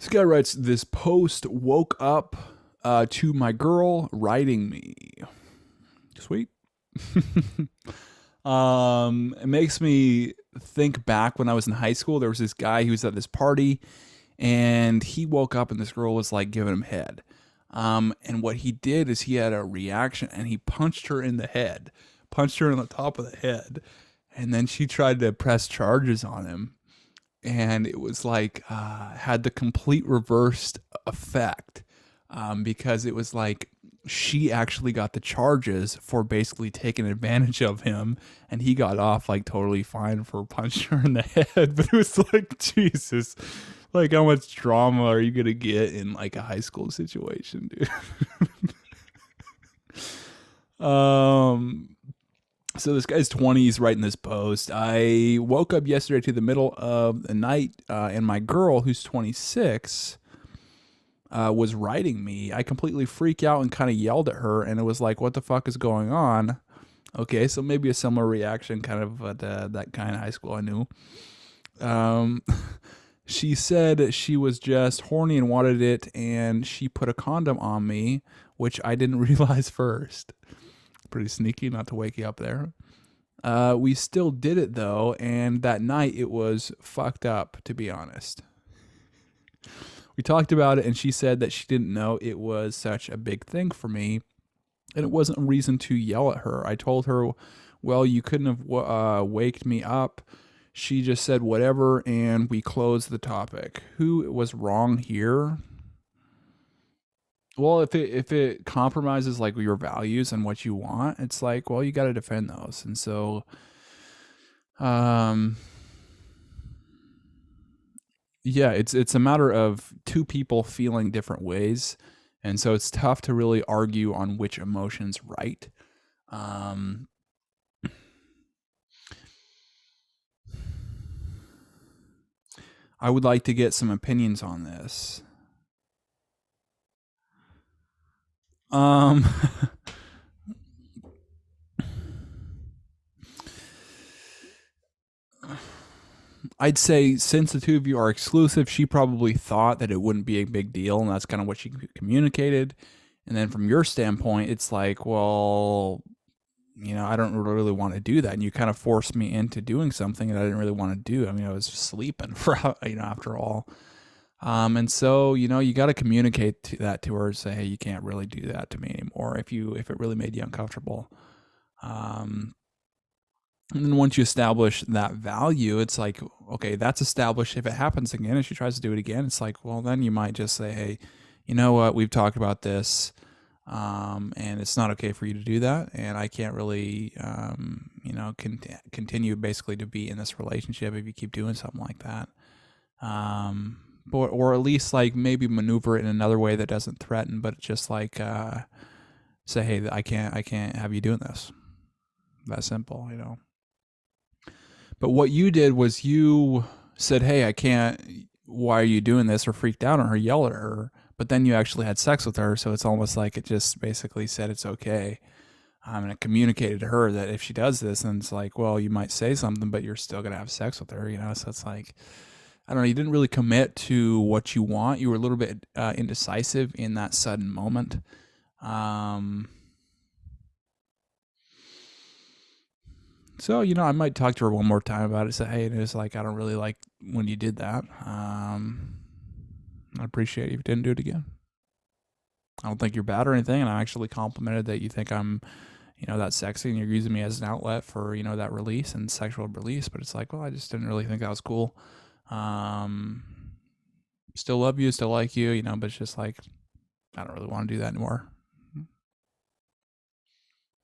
This guy writes, this post woke up to my girl writing me. Sweet. It makes me think back when I was in high school. There was this guy who was at this party, and he woke up and this girl was like giving him head. And what he did is he had a reaction and he punched her in the head, punched her in the top of the head, and then she tried to press charges on him, and it was like had the complete reversed effect, because it was like she actually got the charges for basically taking advantage of him, and he got off like totally fine for punching her in the head. But it was like, Jesus, like how much drama are you gonna get in like a high school situation, dude? um so this guy's 20s writing this post. I woke up yesterday to the middle of the night, and my girl, who's 26, was writing me. I completely freaked out and kind of yelled at her, and it was like, what the fuck is going on? Okay, so maybe a similar reaction kind of at that kind of high school I knew. Um, she said she was just horny and wanted it, and she put a condom on me, which I didn't realize first. Pretty sneaky, not to wake you up there. We still did it though, and that night it was fucked up, to be honest. We talked about it, and she said that she didn't know it was such a big thing for me, and it wasn't a reason to yell at her. I told her, well, you couldn't have waked me up. She just said whatever, and we closed the topic. Who was wrong here? Well, if it compromises like your values and what you want, it's like, well, you got to defend those. And so, yeah, it's a matter of two people feeling different ways, and so it's tough to really argue on which emotion's right. Um, I would like to get some opinions on this. Um, I'd say since the two of you are exclusive, she probably thought that it wouldn't be a big deal, and that's kind of what she communicated. And then from your standpoint, it's like, well, I don't really want to do that, and you kind of forced me into doing something that I didn't really want to do. I mean, I was sleeping for after all. And so you got to communicate that to her. Say, hey, you can't really do that to me anymore if it really made you uncomfortable. And then once you establish that value, it's like, okay, that's established. If it happens again, if she tries to do it again, it's like, well, then you might just say, hey, you know what, we've talked about this, and it's not okay for you to do that, and I can't really, continue basically to be in this relationship if you keep doing something like that. Or at least like maybe maneuver it in another way that doesn't threaten, but just like say, hey, I can't have you doing this. That simple, But what you did was you said, hey, I can't, why are you doing this? Or freaked out on her, yelled at her, but then you actually had sex with her. So it's almost like it just basically said it's okay. And it communicated to her that if she does this, and it's like, well, you might say something, but you're still going to have sex with her, So it's like, I don't know, you didn't really commit to what you want. You were a little bit indecisive in that sudden moment. So, I might talk to her one more time about it. Say, hey, it's like, I don't really like when you did that. I appreciate it if you didn't do it again. I don't think you're bad or anything. And I actually complimented that you think I'm, that sexy, and you're using me as an outlet for, that release and sexual release. But it's like, well, I just didn't really think that was cool. Still love you, still like you, but it's just like, I don't really want to do that anymore.